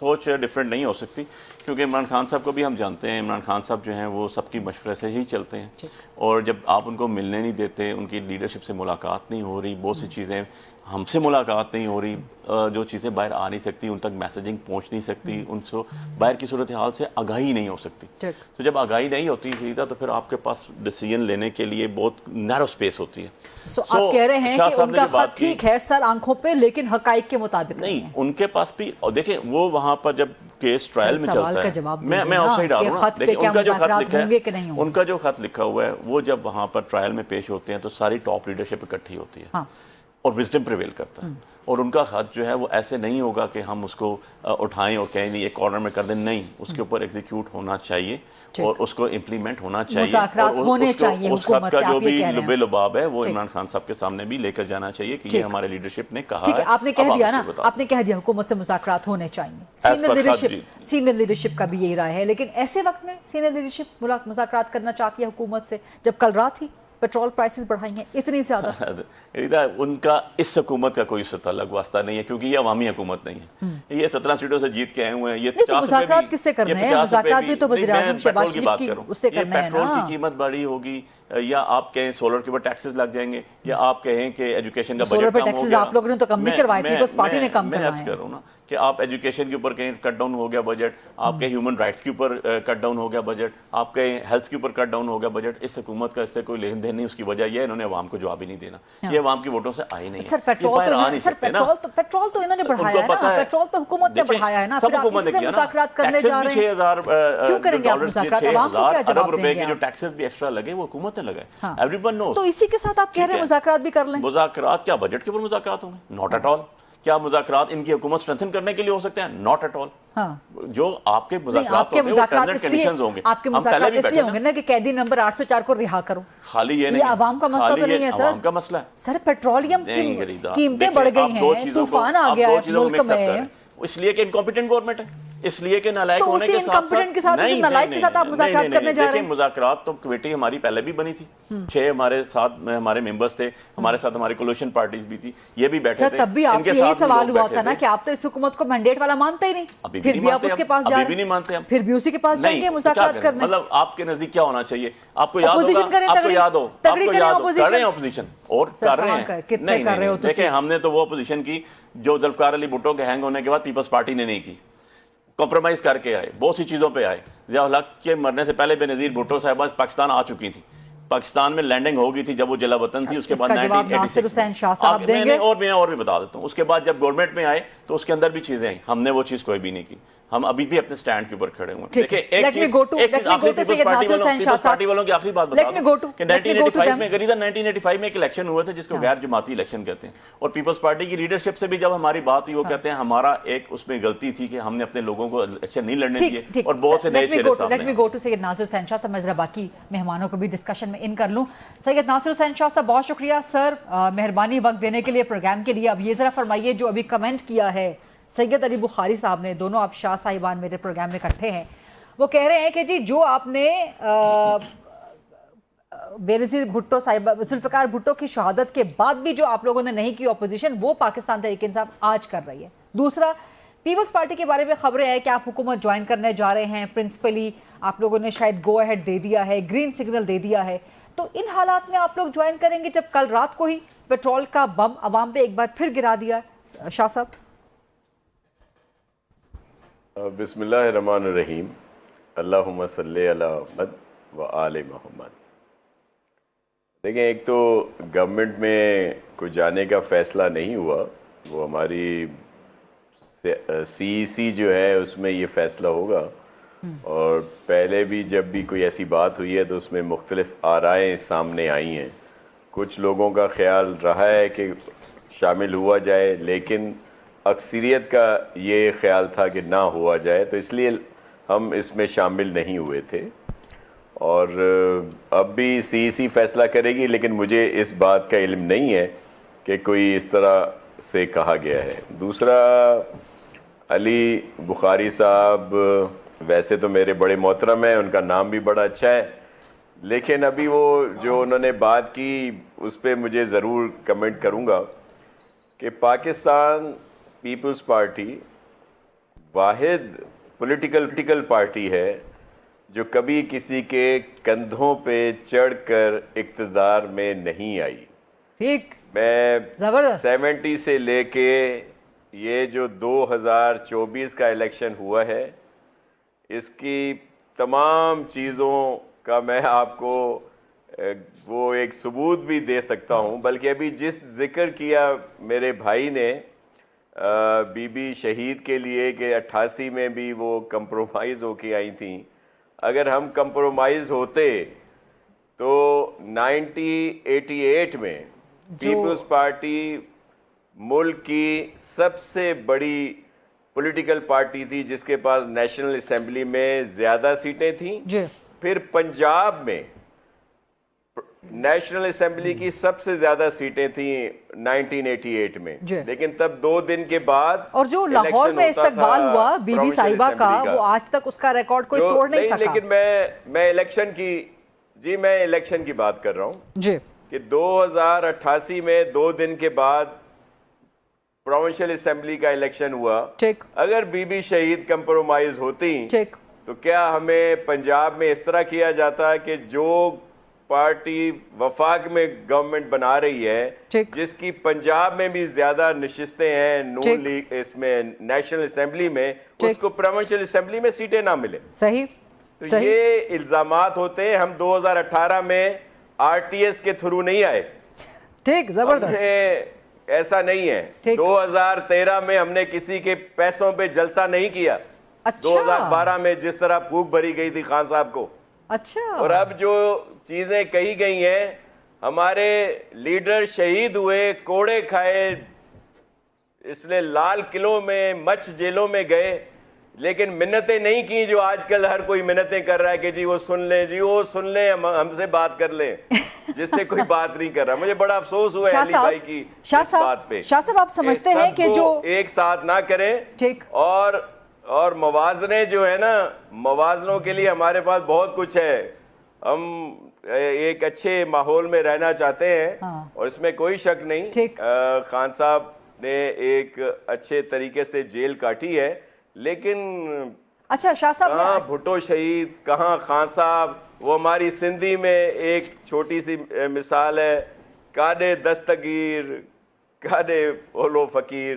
سوچ ڈفرینٹ نہیں ہو سکتی، کیونکہ عمران خان صاحب کو بھی ہم جانتے ہیں، عمران خان صاحب جو ہیں وہ سب کی مشورے سے ہی چلتے ہیں، اور جب آپ ان کو ملنے نہیں دیتے، ان کی لیڈرشپ سے ملاقات نہیں ہو رہی، بہت سی چیزیں ہم سے ملاقات نہیں ہو رہی، جو چیزیں باہر آ نہیں سکتی، ان تک میسیجنگ پہنچ نہیں سکتی، ان سے باہر کی صورتحال سے آگاہی نہیں ہو سکتی، تو جب آگاہی نہیں ہوتی فریدہ تو پھر آپ کے پاس ڈیسیجن لینے کے لیے بہت نیرو اسپیس ہوتی ہے۔ آپ کہہ رہے ہیں کہ ان کا خط ٹھیک ہے سر آنکھوں پہ، لیکن حقائق کے مطابق نہیں، ان کے پاس بھی، اور دیکھیں وہ وہاں پر جب کیس ٹرائل میں چلتا ہے، میں آپ سے ہی ڈال رہا ہوں، دیکھیں ان کا جو خط لکھا ہے، ان کا جو خط لکھا ہوا ہے وہ جب وہاں پر ٹرائل میں پیش ہوتے ہیں تو ساری ٹاپ لیڈرشپ اکٹھی ہوتی ہے اور وزڈم پریویل کرتا ہے، اور ان کا خط جو ہے وہ ایسے نہیں ہوگا کہ ہم اس کو اٹھائیں اور کہیں نہیں ایک کارنر میں کر دیں، نہیں، اس کے اوپر ایگزیکیوٹ ہونا چاہیے اور اس کو امپلیمنٹ ہونا چاہیے، مذاکرات ہونے چاہیے، اس خط کا جو بھی لبے لباب ہے وہ عمران خان صاحب کے سامنے بھی لے کر جانا چاہیے کہ یہ ہمارے لیڈرشپ نے کہا ہے۔ آپ نے کہہ دیا نا، آپ نے کہہ دیا حکومت سے مذاکرات ہونے چاہیے، سینئر لیڈرشپ کا بھی یہی رائے ہے، لیکن ایسے وقت میں سینئر لیڈرشپ مذاکرات کرنا چاہتی ہے حکومت سے جب کل رات ہی پیٹرول پرائسز بڑھائی ہیں اتنی زیادہ؟ ان کا اس حکومت کا کوئی تعلق واسطہ نہیں ہے، کیونکہ یہ عوامی حکومت نہیں ہے، یہ 17 سیٹوں سے جیت کے آئے ہوئے ہیں، یہ 50 مذاکرات کس سے کرنے ہیں؟ مذاکرات بھی تو وزیر اعظم شہباز شریف کی اس سے کرنا ہے نا۔ پیٹرول کی قیمت بڑی ہوگی، یا آپ کہیں سولر کے اوپر ٹیکسز لگ جائیں گے، یا آپ کہیں کہ ایجوکیشن کا بجٹ کم ہو گیا، آپ لوگوں نے تو کم نہیں کروائے، پیپلز پارٹی نے کم میں عرض کروں نا کہ آپ ایجوکیشن کے اوپر کہیں کٹ ڈاؤن ہو گیا بجٹ، آپ کے ہیومن رائٹس کے اوپر کٹ ڈاؤن ہو گیا بجٹ، آپ کے ہیلتھ کے اوپر کٹ ڈاؤن ہو گیا بجٹ، اس حکومت کا اس سے کوئی لین دین نہیں، اس کی وجہ یہ ہے انہوں نے عوام کو جواب ہی نہیں دینا، یہ عوام کی ووٹوں سے آئی نہیں ہے۔ سر پیٹرول تو انہوں نے بڑھایا ہے نا، پیٹرول تو حکومت نے بڑھایا ہے نا، پھر آپ اس سے مذاکرات کرنے جا رہے ہیں، کیوں کریں گے آپ مذاکرات؟ عوام کو کیا جواب دیں گے؟ جو ٹیکسز بھی ایکسٹرا لگے وہ حکومت نے لگائے، ایوری ون نوز۔ تو اسی کے ساتھ آپ کہہ رہے ہیں مذاکرات بھی کر لیں؟ مذاکرات کیا بجٹ کے اوپر مذاکرات ہوں گے؟ Not at all. کیا مذاکرات ان کی حکومت اسٹرینتھن کرنے کے لیے ہو سکتے ہیں؟ Not at all. جو آپ کے مذاکرات ہوں گے وہ ٹرمز اینڈ کنڈیشنز ہوں گے، آپ کے مذاکرات اس لیے ہوں گے نا کہ قیدی نمبر 804 کو رہا کرو، خالی یہ نہیں، یہ عوام کا مسئلہ تو نہیں ہے سر، عوام کا مسئلہ ہے سر۔ پیٹرولیم کی قیمتیں بڑھ گئی ہیں، طوفان آ گیا ہے ملک میں، اس لیے کہ انکمپیٹنٹ گورنمنٹ ہے، اس لیے کہ نالائق ہونے کے ساتھ نالائق کے ساتھ آپ مذاکرات کرنے جا رہے ہیں۔ مذاکرات تو کمیٹی ہماری پہلے بھی بنی تھی، 6 ہمارے ساتھ ہمارے ممبرز تھے، ہمارے ساتھ ہماری کولیشن پارٹیز بھی تھی، یہ بھی بیٹھے تھے۔ تب بھی آپ سے یہی سوال ہوا تھا نا کہ آپ تو اس حکومت کو مینڈیٹ والا مانتے ہی نہیں، پھر بھی آپ اس کے پاس جا رہے ہیں، پھر بھی اسی کے پاس جائیں گے مذاکرات کرنے۔ مطلب آپ کے نزدیک کیا ہونا چاہیے؟ آپ کو یاد ہوگا، آپ کو یاد ہو، کر رہے ہیں اپوزیشن اور کر رہے ہیں، نہیں دیکھیں ہم نے تو وہ اپوزیشن کی جو ذوالفقار علی بھٹو کے ہینگ ہونے کے بعد پیپلز پارٹی نے نہیں کی، کمپرومائز کر کے آئے، بہت سی چیزوں پہ آئے۔ ضیاء الحق کے مرنے سے پہلے بےنظیر بھٹو صاحبہ پاکستان آ چکی تھی، پاکستان میں لینڈنگ ہو گئی تھی جب وہ جلا وطن تھی، اس کے بعد 1986 اور بھی بتا دیتا ہوں، اس کے بعد جب گورنمنٹ میں آئے تو اس کے اندر بھی چیزیں آئیں، ہم نے وہ چیز کوئی بھی نہیں کی، ہم ابھی بھی اپنے سٹینڈ کے اوپر کھڑے ہوئے ہیں۔ دیکھیں ایک چیز آخری پیپلز پارٹی والوں کی آخری بات بتا دوں کہ 1985 میں غریدہ 1985 میں ایک الیکشن ہوئے تھے جس کو غیر جماعتی الیکشن کہتے ہیں، اور پیپلز پارٹی کی لیڈرشپ سے بھی جب ہماری بات ہوئی وہ کہتے ہیں ہمارا ایک اس میں غلطی تھی کہ ہم نے اپنے لوگوں کو الیکشن نہیں لڑنے دیے، اور بہت سے نئے چہرے سامنے۔ لیٹ می گو ٹو سید ناصر حسین شاہ صاحب، میں ذرا باقی مہمانوں کو بھی ڈسکشن میں ان کر لوں۔ سید ناصر حسین شاہ صاحب بہت شکریہ سر، مہربانی وقت دینے کے لیے پروگرام کے لیے۔ اب یہ ذرا فرمائیے جو ابھی کمنٹ کیا ہے سید علی بخاری صاحب نے، دونوں آپ شاہ صاحبان میرے پروگرام میں اکٹھے ہیں، وہ کہہ رہے ہیں کہ جی جو آپ نے بےنظیر بھٹو صاحبہ ذوالفقار بھٹو کی شہادت کے بعد بھی جو آپ لوگوں نے نہیں کی اپوزیشن، وہ پاکستان تحریک انصاف آج کر رہی ہے۔ دوسرا، پیپلز پارٹی کے بارے میں خبریں ہیں کہ آپ حکومت جوائن کرنے جا رہے ہیں، پرنسپلی آپ لوگوں نے شاید گو اہیڈ دے دیا ہے، گرین سگنل دے دیا ہے، تو ان حالات میں آپ لوگ جوائن کریں گے جب کل رات کو ہی پیٹرول کا بم عوام پہ ایک بار پھر گرا دیا؟ شاہ صاحب بسم اللہ الرحمن الرحیم، اللہم صلی علی محمد و آل محمد۔ دیکھیں ایک تو گورنمنٹ میں کوئی جانے کا فیصلہ نہیں ہوا، وہ ہماری سی جو ہے اس میں یہ فیصلہ ہوگا، اور پہلے بھی جب بھی کوئی ایسی بات ہوئی ہے تو اس میں مختلف آرائیں سامنے آئی ہیں۔ کچھ لوگوں کا خیال رہا ہے کہ شامل ہوا جائے، لیکن اکثریت کا یہ خیال تھا کہ نہ ہوا جائے، تو اس لیے ہم اس میں شامل نہیں ہوئے تھے، اور اب بھی سی فیصلہ کرے گی، لیکن مجھے اس بات کا علم نہیں ہے کہ کوئی اس طرح سے کہا گیا ہے۔ دوسرا، علی بخاری صاحب ویسے تو میرے بڑے محترم ہیں، ان کا نام بھی بڑا اچھا ہے، لیکن ابھی وہ جو انہوں نے بات کی اس پہ مجھے ضرور کمنٹ کروں گا کہ پاکستان پیپلز پارٹی واحد پولیٹیکل پارٹی ہے جو کبھی کسی کے کندھوں پہ چڑھ کر اقتدار میں نہیں آئی. ٹھیک، میں زبردست. 70 سے لے کے یہ جو 2024 کا الیکشن ہوا ہے اس کی تمام چیزوں کا میں آپ کو وہ ایک ثبوت بھی دے سکتا ہوں. بلکہ ابھی جس ذکر کیا میرے بھائی نے بی بی شہید کے لیے کہ 88 میں بھی وہ کمپرومائز ہو کے آئی تھیں، اگر ہم کمپرومائز ہوتے تو 1988 میں پیپلز پارٹی ملک کی سب سے بڑی پولیٹیکل پارٹی تھی جس کے پاس نیشنل اسمبلی میں زیادہ سیٹیں تھیں. پھر پنجاب میں نیشنل اسمبلی کی سب سے زیادہ سیٹیں تھیں 1988 میں. لیکن تب 2 دن کے بعد اور جو لاہور میں استقبال ہوا بی بی صاحبہ کا وہ آج تک اس کا ریکارڈ کوئی توڑ نہیں سکا. لیکن میں الیکشن کی بات کر رہا ہوں کہ 2088 میں 2 دن کے بعد پروونشل اسمبلی کا الیکشن ہوا. اگر بی بی شہید کمپرومائز ہوتی تو کیا ہمیں پنجاب میں اس طرح کیا جاتا کہ جو پارٹی وفاق میں گورنمنٹ بنا رہی ہے جس کی پنجاب میں بھی زیادہ نشستیں ہیں نون لیگ اس میں نیشنل اسمبلی میں، اس کو پروونشل اسمبلی میں سیٹیں نہ ملے؟ صحیح. تو یہ الزامات ہوتے ہیں. ہم 2018 میں آر ٹی ایس کے تھرو نہیں آئے. ٹھیک، زبردست. ایسا نہیں ہے. 2013 میں ہم نے کسی کے پیسوں پہ جلسہ نہیں کیا. 2012 میں جس طرح پھونک بھری گئی تھی خان صاحب کو. اچھا. اور اب جو چیزیں کہی گئی ہیں، ہمارے لیڈر شہید ہوئے، کوڑے کھائے، اس نے لال قلعوں میں مچ جیلوں میں گئے، لیکن منتیں نہیں کی جو آج کل ہر کوئی منتیں کر رہا ہے کہ جی وہ سن لیں، جی وہ سن لیں، ہم سے بات کر لیں، جس سے کوئی بات نہیں کر رہا. مجھے بڑا افسوس ہوا ہے علی بھائی کی اس بات پہ. شاہ صاحب آپ سمجھتے ہیں کہ جو ایک ساتھ نہ کریں اور موازنے جو ہے نا، موازنوں کے لیے ہمارے پاس بہت کچھ ہے. ہم ایک اچھے ماحول میں رہنا چاہتے ہیں اور اس میں کوئی شک نہیں. خان صاحب نے ایک اچھے طریقے سے جیل کاٹی ہے، لیکن اچھا شاہ صاحب کہاں بھٹو شہید، کہاں خان صاحب. وہ ہماری سندھی میں ایک چھوٹی سی مثال ہے، کاڈے دستگیر کاڈے اولو فقیر.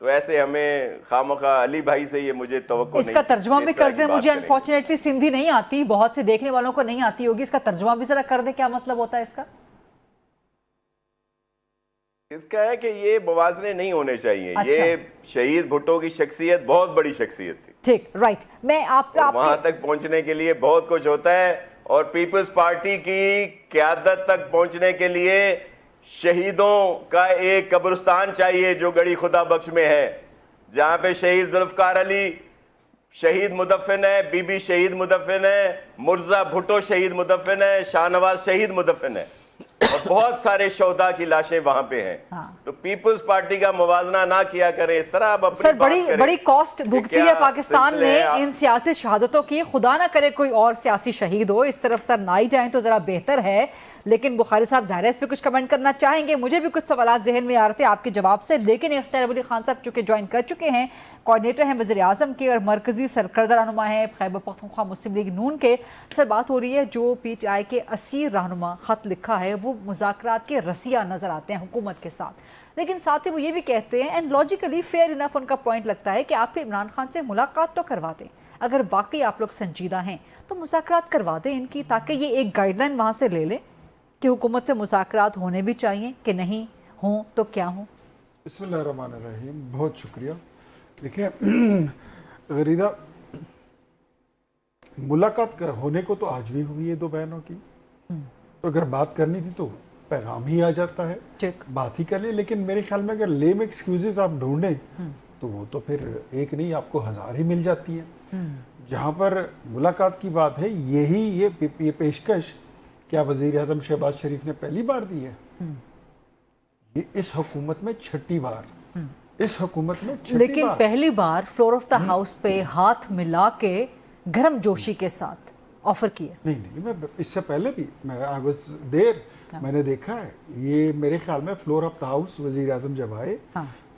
تو ایسے ہمیں خامخواہ علی بھائی سے یہ مجھے توقع نہیں. اس کا ترجمہ بھی کر دیں. مجھے انفارچونیٹلی سندھی نہیں آتی، بہت سے دیکھنے والوں کو نہیں آتی ہوگی. اس کا ترجمہ بھی ذرا کر دیں، کیا مطلب ہوتا ہے اس کا؟ اس کا ہے کہ یہ موازنے نہیں ہونے چاہیے. یہ شہید بھٹو کی شخصیت بہت بڑی شخصیت تھی. ٹھیک، رائٹ. میں آپ وہاں تک پہنچنے کے لیے بہت کچھ ہوتا ہے، اور پیپلز پارٹی کی قیادت تک پہنچنے کے لیے شہیدوں کا ایک قبرستان چاہیے جو گڑی خدا بخش میں ہے، جہاں پہ شہید ذوالفقار علی شہید مدفن ہے، بی بی شہید مدفن ہے، مرزا بھٹو شہید مدفن ہے، شاہ نواز شہید مدفن ہے، اور بہت سارے شہداء کی لاشیں وہاں پہ ہیں. تو پیپلز پارٹی کا موازنہ نہ کیا کریں اس طرح. اب اپنی بات کریں. بڑی کاسٹ بھگتی ہے پاکستان نے ان سیاسی شہادتوں کی. خدا نہ کرے کوئی اور سیاسی شہید ہو، اس طرف سر نہ ہی جائیں تو ذرا بہتر ہے. لیکن بخاری صاحب ظاہر ہے اس پہ کچھ کمنٹ کرنا چاہیں گے. مجھے بھی کچھ سوالات ذہن میں آ رہے تھے آپ کے جواب سے، لیکن اختیار علی خان صاحب چونکہ جوائن کر چکے ہیں، کوارڈینیٹر ہیں وزیر اعظم کے اور مرکزی سرکردہ رہنما ہیں خیبر پختونخوا مسلم لیگ نون کے. سر بات ہو رہی ہے جو پی ٹی آئی کے اسیر رہنما خط لکھا ہے وہ مذاکرات کے رسیہ نظر آتے ہیں حکومت کے ساتھ، لیکن ساتھ ہی وہ یہ بھی کہتے ہیں اینڈ لاجیکلی فیئر انف ان کا پوائنٹ لگتا ہے کہ آپ عمران خان سے ملاقات تو کروا دیں. اگر واقعی آپ لوگ سنجیدہ ہیں تو مذاکرات کروا دیں ان کی، تاکہ یہ ایک گائیڈ لائن وہاں سے لے لیں کہ حکومت سے مذاکرات ہونے بھی چاہیے کہ نہیں ہوں تو کیا ہوں. بسم اللہ الرحمن الرحیم. بہت شکریہ. دیکھیں غریدہ، ملاقات ہونے کو تو آج بھی ہوئی ہے 2 بہنوں کی، تو اگر بات کرنی تھی تو پیغام ہی آ جاتا ہے، بات ہی کر لیں. لیکن میرے خیال میں اگر لیم ایکسکیوزز آپ ڈھونڈیں تو وہ تو پھر ایک نہیں آپ کو 1000 ہی مل جاتی ہیں. جہاں پر ملاقات کی بات ہے، یہ پیشکش کیا وزیر اعظم شہباز شریف نے پہلی بار دی ہے؟ یہ اس حکومت میں 6ٹھی بار، اس حکومت میں 6ٹھی بار. لیکن پہلی بار فلور آف دا ہاؤس پہ ہاتھ ملا کے گرم جوشی کے ساتھ آفر کیا. نہیں، میں اس سے پہلے بھی میں نے دیکھا ہے. یہ میرے خیال میں فلور آف دا ہاؤس وزیر اعظم جب آئے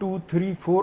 2, 3, 4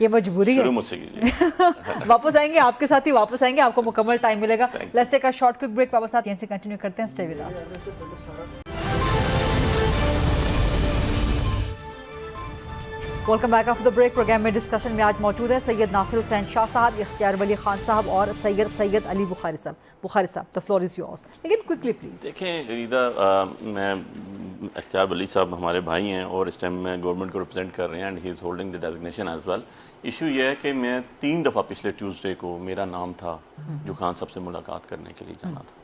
یہ مجبوری ہے. شروع مجھ سے کیجیے. واپس آئیں گے آپ کے ساتھ ہی واپس آئیں گے, آپ کو مکمل ٹائم ملے گا. Let's take a short quick break, واپس آتے ہیں, یہیں سے کنٹینیو کرتے ہیں. Stay with us. Welcome back of the break. Program میں ڈسکشن میں آج موجود ہے سید ناصر حسین شاہ صاحب, اختیار ولی خان صاحب اور سید علی بخاری صاحب. بخاری صاحب, the floor is yours. لیکن کوئکلی پلیز. دیکھیں ریدا, میں اختیار ولی صاحب ہمارے بھائی ہیں اور اس ٹائم میں گورنمنٹ کو ریپرزینٹ کر رہے ہیں, and he is holding the designation as well. Issue یہ ہے کہ میں 3 دفعہ پچھلے ٹیوزڈے کو میرا نام تھا جو خان صاحب سے ملاقات کرنے کے لیے جانا تھا.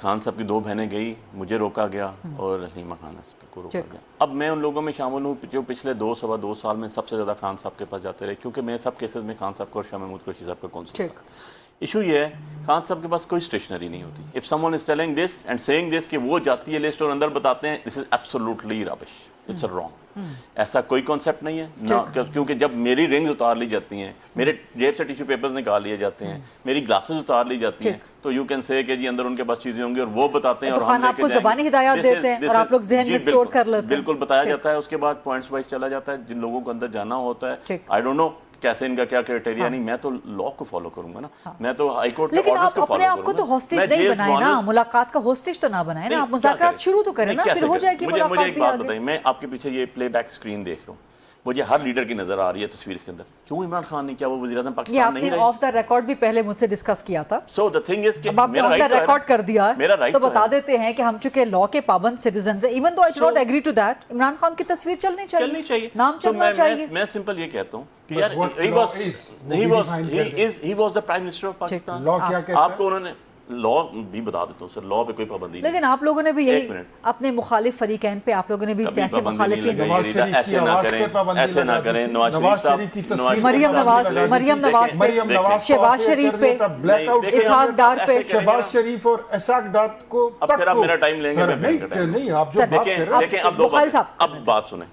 خان صاحب کی 2 بہنیں گئی, مجھے روکا گیا اور حلیمہ خان کو روکا گیا. اب میں ان لوگوں میں شامل ہوں جو پچھلے 2 سال میں سب سے زیادہ خان صاحب کے پاس جاتے رہے, کیونکہ میں سب کیسز میں خان صاحب کو اور شاہ محمود قریشی صاحب کا کونسل تھا. ایشو یہ ہے خان صاحب کے پاس کوئی اسٹیشنری نہیں ہوتی. If someone is telling this and saying this کہ وہ جاتی ہے لسٹ اور اندر بتاتے ہیں, this is absolutely rubbish, it's wrong. ایسا کوئی کانسیپٹ نہیں ہے, کیونکہ جب میری رنگز اتار لی جاتی ہیں, میرے جیب سے ٹیشو پیپرز نکال لیے جاتے ہیں, میری گلاسز اتار لی جاتی ہیں, تو یو کین سے کہ جی اندر ان کے پاس چیزیں ہوں گی اور وہ بتاتے ہیں, اور خان آپ کو زبانی ہدایات دیتے ہیں اور آپ لوگ ذہن میں سٹور کر لیتے ہیں. بالکل بتایا جاتا ہے, اس کے بعد پوائنٹس وائز چلا جاتا ہے جن لوگوں کو اندر جانا ہوتا ہے. آئی ڈونٹ نو کیسے ان کا کیا کرائٹیریا, نہیں میں تو لا کو فالو کروں گا نا, میں تو ہائی کورٹ کے آرڈرز کو فالو کروں گا. لیکن آپ اپنے آپ کو تو ہوسٹیج نہیں بنائیں نا, ملاقات کا ہوسٹیج تو نہ بنائیں نا, آپ مذاکرات شروع تو کریں نا, پھر ہو جائے گی ملاقات. مجھے ایک بات بتائیں, میں آپ کے پیچھے یہ پلے بیک اسکرین دیکھ رہا ہوں, مجھے ہر لیڈر کی نظر آ رہی ہے تصویر اس کے اندر. کیوں عمران خان نے, کیا وہ وزیر اعظم پاکستان نہیں رہے؟ یہ آپ نے آف دا ریکارڈ بھی پہلے مجھ سے ڈسکس کیا تھا. سو دی تھنگ از کہ اب آپ نے آف دا ریکارڈ کر دیا ہے تو بتا دیتے ہیں کہ ہم چونکہ لا کے پابند سٹیزنز ہیں, even though I do not agree to that, Imran Khan کی تصویر چلنی چاہیے, نام چلنا چاہیے. میں سمپل یہ کہتا ہوں کہ یار he was the prime minister of Pakistan. آپ کو انہوں نے لا بھی بتا دیتا ہوں سر, لا پہ کوئی پابندی نہیں. لیکن آپ لوگوں نے بھی یہی اپنے مخالف فریقین پہ آپ لوگوں نے بھی سیاسی مخالفین, ایسے نہ کریں, ایسے نہ کریں. نواز شریف صاحب, مریم نواز پہ, شہباز شریف پہ, اسحاق ڈار پہ, شہباز شریف اور اسحاق ڈار کو اب پھر آپ میرا ٹائم لیں گے. نہیں, آپ جو بات کر رہے ہیں, دیکھیں اب بات سنیں.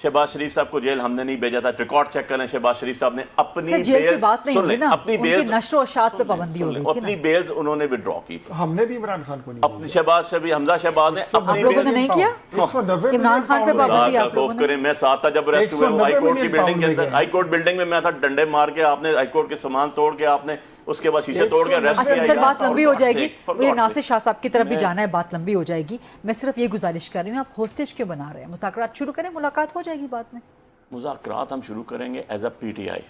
شہباز شریف صاحب کو جیل ہم نے نہیں بھیجا تھا, ریکارڈ چیک کریں. شہباز شریف صاحب نے اپنی جیل کی بات نہیں ہوئی نا, اپنی ان کی نشر و اشاعت پہ پابندی ہو گئی تھی, اپنی بیلز انہوں نے وڈرا کی تھی. ہم نے بھی عمران خان کو نہیں, اپنی شہباز شبی حمزہ شہباز نے آپ لوگوں نے نہیں کیا. عمران خان پہ پابندی آپ لوگوں نے. میں ساتھ تھا جب ریسٹ ہوئے ہائی کورٹ کی بلڈنگ کے اندر, ہائی کورٹ بلڈنگ میں میں تھا, ڈنڈے مار کے آپ نے ہائی کورٹ کے سامان توڑ کے, آپ نے اس کے بعد شیشے توڑ کے ریسٹ کیا. سر بات لمبی ہو جائے گی, مجھے ناصر شاہ صاحب کی طرف بھی جانا ہے, بات لمبی ہو جائے گی. میں صرف یہ گزارش کر رہی ہوں, آپ ہوسٹیج کیوں بنا رہے ہیں؟ مذاکرات شروع کریں, ملاقات ہو جائے گی بعد میں. مذاکرات ہم شروع کریں گے as a P T I.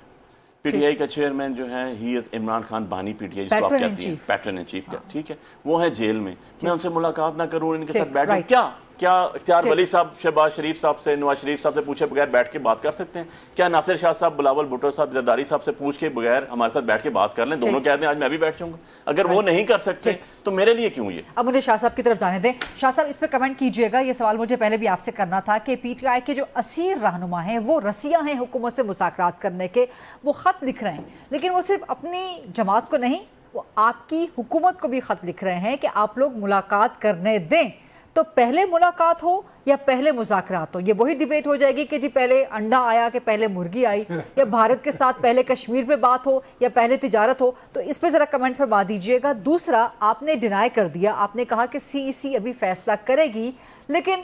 P T I کا چیئرمین جو ہے ہی از عمران خان بانی پی ٹی آئی, جس کو آپ کہتے ہیں پیٹرن ان چیف کا, ٹھیک ہے, وہ ہے جیل میں. میں ان سے ملاقات نہ کروں, ان کے ساتھ بیٹھوں, کیا اختیار ولی صاحب شہباز شریف صاحب سے, نواز شریف صاحب سے پوچھے بغیر بیٹھ کے بات کر سکتے ہیں؟ کیا ناصر شاہ صاحب, بلاول بھٹو صاحب, زرداری صاحب سے پوچھ کے بغیر ہمارے ساتھ بیٹھ کے بات کر لیں؟ دونوں کہتے ہیں آج میں بھی بیٹھ جاؤں گا. اگر وہ نہیں کر سکتے تو میرے لیے کیوں یہ. اب مجھے شاہ صاحب کی طرف جانے دیں. شاہ صاحب اس پہ کمنٹ کیجئے گا, یہ سوال مجھے پہلے بھی آپ سے کرنا تھا کہ پی ٹی آئی کے جو اسیر رہنما ہیں وہ رسیا ہیں حکومت سے مذاکرات کرنے کے, وہ خط لکھ رہے ہیں, لیکن وہ صرف اپنی جماعت کو نہیں, وہ آپ کی حکومت کو بھی خط لکھ رہے ہیں کہ آپ لوگ ملاقات کرنے دیں. تو پہلے ملاقات ہو یا پہلے مذاکرات ہو؟ یہ وہی ڈیبیٹ ہو جائے گی کہ جی پہلے انڈا آیا کہ پہلے مرغی آئی, یا بھارت کے ساتھ پہلے کشمیر پہ بات ہو یا پہلے تجارت ہو. تو اس پہ ذرا کمنٹ فرما دیجئے گا. دوسرا, آپ نے ڈینائی کر دیا, آپ نے کہا کہ سی ای سی ابھی فیصلہ کرے گی, لیکن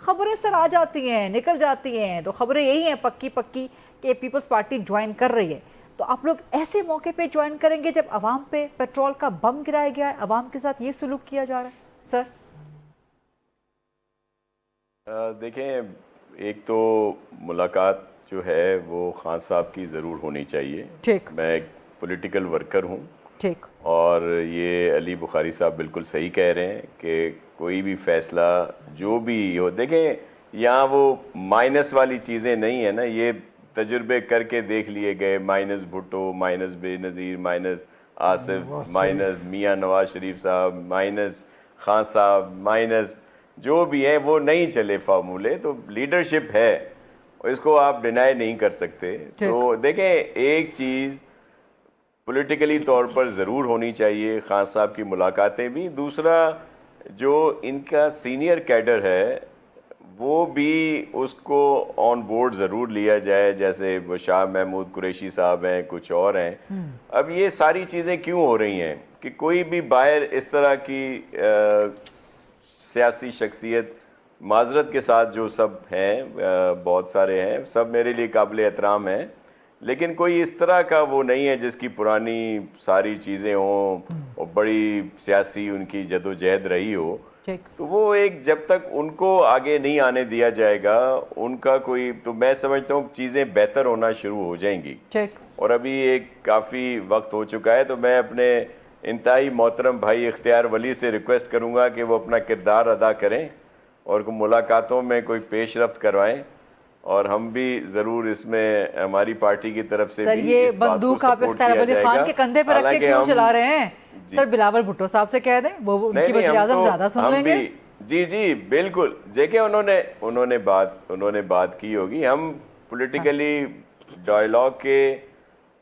خبریں سر آ جاتی ہیں, نکل جاتی ہیں, تو خبریں یہی ہیں پکی کہ پیپلز پارٹی جوائن کر رہی ہے. تو آپ لوگ ایسے موقع پہ جوائن کریں گے جب عوام پہ پیٹرول کا بم گرایا گیا ہے, عوام کے ساتھ یہ سلوک کیا جا رہا ہے؟ سر دیکھیں, ایک تو ملاقات جو ہے وہ خان صاحب کی ضرور ہونی چاہیے. میں ایک پولیٹیکل ورکر ہوں, اور یہ علی بخاری صاحب بالکل صحیح کہہ رہے ہیں کہ کوئی بھی فیصلہ جو بھی ہو, دیکھیں یہاں وہ مائنس والی چیزیں نہیں ہیں نا, یہ تجربے کر کے دیکھ لیے گئے. مائنس بھٹو, مائنس بے نظیر, مائنس آصف, مائنس میاں نواز شریف صاحب, مائنس خان صاحب, مائنس جو بھی ہیں, وہ نہیں چلے فارمولے. تو لیڈرشپ ہے, اس کو آپ ڈینائی نہیں کر سکتے. تو دیکھیں, ایک چیز پولیٹیکلی طور پر ضرور ہونی چاہیے, خان صاحب کی ملاقاتیں بھی. دوسرا, جو ان کا سینئر کیڈر ہے وہ بھی اس کو آن بورڈ ضرور لیا جائے, جیسے وہ شاہ محمود قریشی صاحب ہیں, کچھ اور ہیں. اب یہ ساری چیزیں کیوں ہو رہی ہیں کہ کوئی بھی باہر اس طرح کی سیاسی شخصیت, معذرت کے ساتھ جو سب ہیں, بہت سارے ہیں, سب میرے لیے قابل احترام ہیں, لیکن کوئی اس طرح کا وہ نہیں ہے جس کی پرانی ساری چیزیں ہوں اور بڑی سیاسی ان کی جد و جہد رہی ہو. تو وہ ایک جب تک ان کو آگے نہیں آنے دیا جائے گا ان کا کوئی, تو میں سمجھتا ہوں چیزیں بہتر ہونا شروع ہو جائیں گی. اور ابھی ایک کافی وقت ہو چکا ہے, تو میں اپنے انتہائی محترم بھائی اختیار ولی سے ریکویسٹ کروں گا کہ وہ اپنا کردار ادا کریں اور ملاقاتوں میں کوئی پیش رفت کروائیں, اور ہم بھی ضرور اس میں ہماری پارٹی کی طرف سے بھی یہ بندوق آپ اختیار ولی خان کے کندھے پہ رکھ کے کیوں چلا رہے ہیں؟ سر بلاول بھٹو صاحب سے کہہ دیں, وہ ان کی وزیر اعظم زیادہ سن لیں گے. جی بالکل, دیکھیں انہوں نے بات کی ہوگی. ہم پولیٹیکلی ڈائیلاگ کے,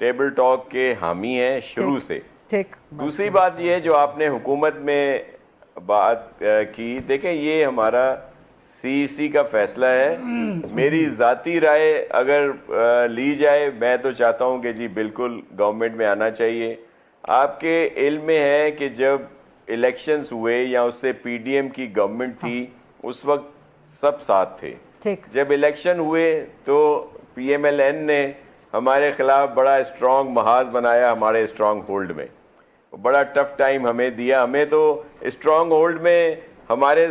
ٹیبل ٹاک کے حامی ہیں شروع سے. دوسری بات یہ ہے جو آپ نے حکومت میں بات کی, دیکھیں یہ ہمارا CEC کا فیصلہ ہے. میری ذاتی رائے اگر لی جائے, میں تو چاہتا ہوں کہ جی بالکل گورنمنٹ میں آنا چاہیے. آپ کے علم میں ہے کہ جب الیکشنز ہوئے یا اس سے PDM کی گورنمنٹ تھی اس وقت سب ساتھ تھے. جب الیکشن ہوئے تو PMLN نے ہمارے خلاف بڑا اسٹرانگ محاذ بنایا ہمارے اسٹرانگ ہولڈ میں, بڑا ٹف ٹائم ہمیں دیا. ہمیں تو اسٹرانگ ہولڈ میں ہمارے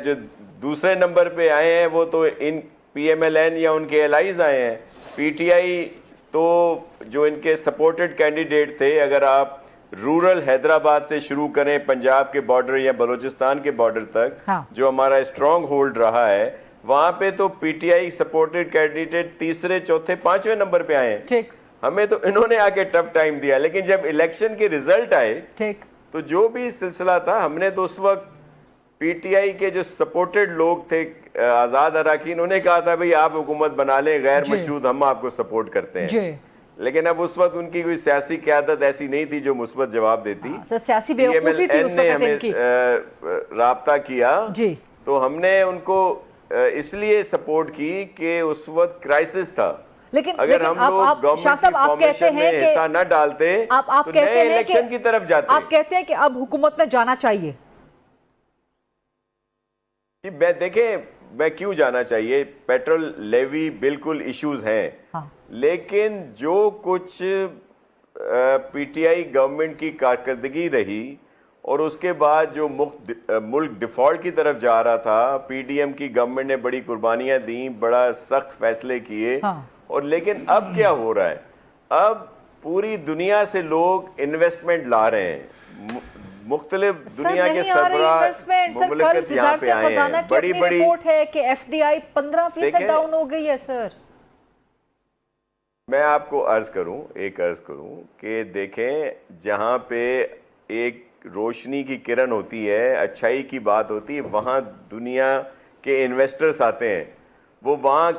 جو دوسرے نمبر پہ آئے ہیں وہ تو ان PMLN یا ان کے الائز آئے ہیں. PTI تو جو ان کے سپورٹڈ کینڈیڈیٹ تھے, اگر آپ رورل حیدرآباد سے شروع کریں پنجاب کے بارڈر یا بلوچستان کے بارڈر تک جو ہمارا اسٹرانگ ہولڈ رہا ہے, وہاں پہ تو PTI سپورٹڈ کینڈیڈیٹ تیسرے, چوتھے, 5ویں نمبر پہ آئے ہیں. ہمیں تو انہوں نے آ کے ٹف ٹائم دیا. لیکن جب الیکشن کے ریزلٹ آئے تو جو بھی سلسلہ تھا ہم نے تو اس وقت PTI کے جو سپورٹڈ لوگ تھے آزاد اراکین, انہوں نے کہا تھا بھئی آپ حکومت بنا لیں, غیر مشروط ہم آپ کو سپورٹ کرتے ہیں. لیکن اب اس وقت ان کی کوئی سیاسی قیادت ایسی نہیں تھی جو مثبت جواب دیتی. سیاسی بیوقوفی تھی اس وقت ان کی. رابطہ کیا تو ہم نے ان کو اس لیے سپورٹ کی کہ اس وقت کرائسس تھا. اگر ہم لوگ گورنمنٹ کی فارمیشن میں حصہ نہ ڈالتے تو نئے الیکشن کی طرف جاتے. آپ کہتے ہیں کہ اب حکومت میں جانا چاہیے. دیکھیں میں کیوں جانا چاہیے, پیٹرول لیوی بالکل ایشوز ہیں, لیکن جو کچھ PTI گورنمنٹ کی کارکردگی رہی اور اس کے بعد جو ملک ڈیفالٹ کی طرف جا رہا تھا, PDM کی گورنمنٹ نے بڑی قربانیاں دیں, بڑا سخت فیصلے کیے, اور لیکن اب کیا ہو رہا ہے, اب پوری دنیا سے لوگ انویسٹمنٹ لا رہے ہیں. مختلف دنیا کے سربراہ مملکت یہاں پہ آئے ہیں. بڑی رپورٹ ہے کہ FDI 15% ڈاؤن ہو گئی ہے. سر میں آپ کو عرض کروں کہ دیکھیں جہاں پہ ایک روشنی کی کرن ہوتی ہے, اچھائی کی بات ہوتی ہے, وہاں دنیا کے انویسٹرز آتے ہیں. وہ وہاں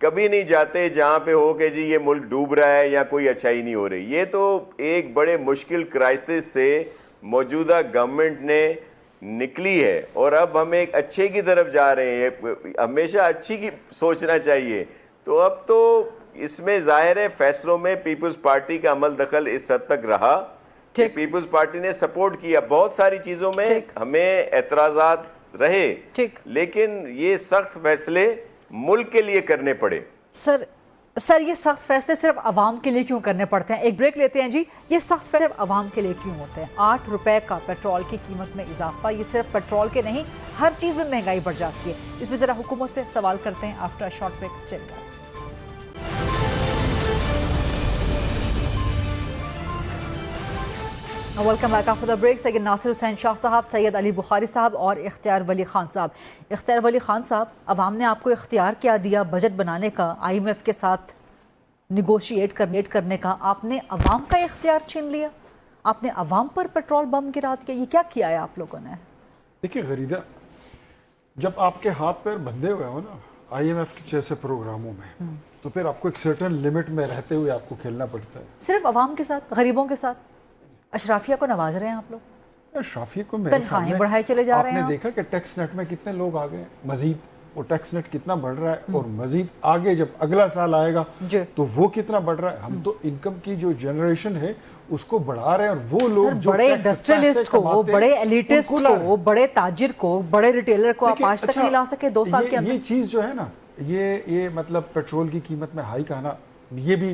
کبھی نہیں جاتے جہاں پہ ہو کہ جی یہ ملک ڈوب رہا ہے یا کوئی اچھائی نہیں ہو رہی. یہ تو ایک بڑے مشکل کرائسس سے موجودہ گورنمنٹ نے نکلی ہے اور اب ہم ایک اچھے کی طرف جا رہے ہیں. ہمیشہ اچھی کی سوچنا چاہیے. تو اب تو اس میں ظاہر ہے فیصلوں میں پیپلز پارٹی کا عمل دخل اس حد تک رہا کہ پیپلز پارٹی نے سپورٹ کیا. بہت ساری چیزوں میں ہمیں اعتراضات رہے, لیکن یہ سخت فیصلے ملک کے لیے کرنے پڑے. سر یہ سخت فیصلے صرف عوام کے لیے کیوں کرنے پڑتے ہیں؟ ایک بریک لیتے ہیں جی. یہ سخت فیصلے صرف عوام کے لیے کیوں ہوتے ہیں؟ 8 روپے کا پیٹرول کی قیمت میں اضافہ, یہ صرف پیٹرول کے نہیں ہر چیز میں مہنگائی بڑھ جاتی ہے. اس پہ ذرا حکومت سے سوال کرتے ہیں after short break. Stay with us. Welcome back after the break. Syed Nasir Hussain Shah Sahab, Syed علی بخاری صاحب اور اختیار ولی خان صاحب. اختیار ولی خان صاحب, عوام نے آپ کو اختیار کیا دیا بجٹ بنانے کا, IMF کے ساتھ نیگوشیٹ کرنے کا, آپ نے عوام کا اختیار چھین لیا, آپ نے عوام پر پیٹرول بم گرا دیا. یہ کیا کیا ہے آپ لوگوں نے؟ دیکھیے غریدہ, جب آپ کے ہاتھ پیر بندھے ہوئے ہو نا IMF کے جیسے پروگراموں میں, تو پھر آپ کو ایک سرٹن لمٹ میں رہتے ہوئے آپ کو کھیلنا پڑتا ہے. صرف عوام کے ساتھ, غریبوں کے ساتھ, اشرافیہ کو نواز رہے ہیں آپ لوگ, اشرافیہ کو تنخواہیں بڑھائے چلے جا رہے ہیں. آپ نے دیکھا کہ ٹیکس نیٹ میں کتنے لوگ آ گئے, مزید وہ ٹیکس نیٹ کتنا بڑھ رہا ہے, اور مزید آگے جب اگلا سال آئے گا تو وہ کتنا بڑھ رہا ہے. ہم تو انکم کی جو جنریشن ہے اس کو بڑھا رہے ہیں, اور وہ لوگ جو بڑے انڈسٹریلسٹ کو, بڑے ایلیٹسٹ کو, بڑے تاجر کو, بڑے ریٹیلر کو آپ آج تک نہیں لا سکے 2 سال کے اندر. یہ چیز جو ہے نا, یہ مطلب پیٹرول کی قیمت میں ہائی کا نا, یہ بھی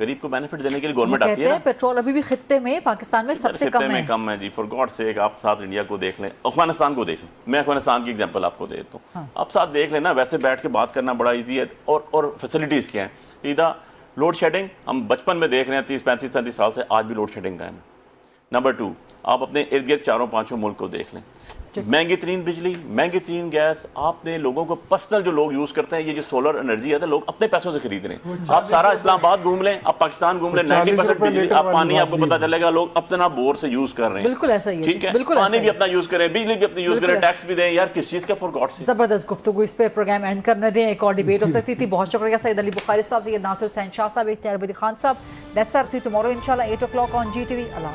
غریب کو بینیفٹ دینے کے لیے گورنمنٹ وہ آتی کہتے ہے ہیں پیٹرول ابھی بھی خطے میں پاکستان میں سب سے خطے کم میں ہے. کم ہے جی. فار گاڈ سیک آپ ساتھ انڈیا کو دیکھ لیں, افغانستان کو دیکھ لیں. میں افغانستان کی ایگزامپل آپ کو دیتا ہوں. آپ ساتھ دیکھ لیں نا, ویسے بیٹھ کے بات کرنا بڑا ایزی ہے, اور فیسلٹیز کیا ہیں. ادھر لوڈ شیڈنگ ہم بچپن میں دیکھ رہے ہیں 30-35 سال سے, آج بھی لوڈ شیڈنگ کا ہے. نمبر 2, آپ اپنے ارد گرد 4-5 ملک کو دیکھ لیں, مہنگی ترین بجلی, مہنگی ترین گیس. آپ نے لوگوں کو پرسنل جو لوگ یوز کرتے ہیں, یہ جو سولر انرجی ہے لوگ اپنے پیسوں سے خرید رہے ہیں. آپ سارا اسلام آباد گھوم لیں, آپ پاکستان گھوم لیں, 90% بجلی آپ پانی آپ کو پتا چلے گا لوگ اپنا بور سے یوز کر رہے ہیں. بالکل ایسا ہی ہے, ٹھیک ہے, بالکل پانی بھی اپنا یوز کریں, بجلی بھی اپنی یوز کریں, ٹیکس بھی دیں. یار کس چیز کا فار گاڈ سے. زبردست گفتگو, اس پہ پروگرام اینڈ کرنے دیں, ایک اور ڈیبیٹ ہو سکتی تھی. بہت شکریہ سید علی بخاری صاحب, سید ناصر حسین شاہ صاحب, اختیار ولی خان صاحب. That's our see tomorrow inshallah 8 o'clock on GTV. Allah.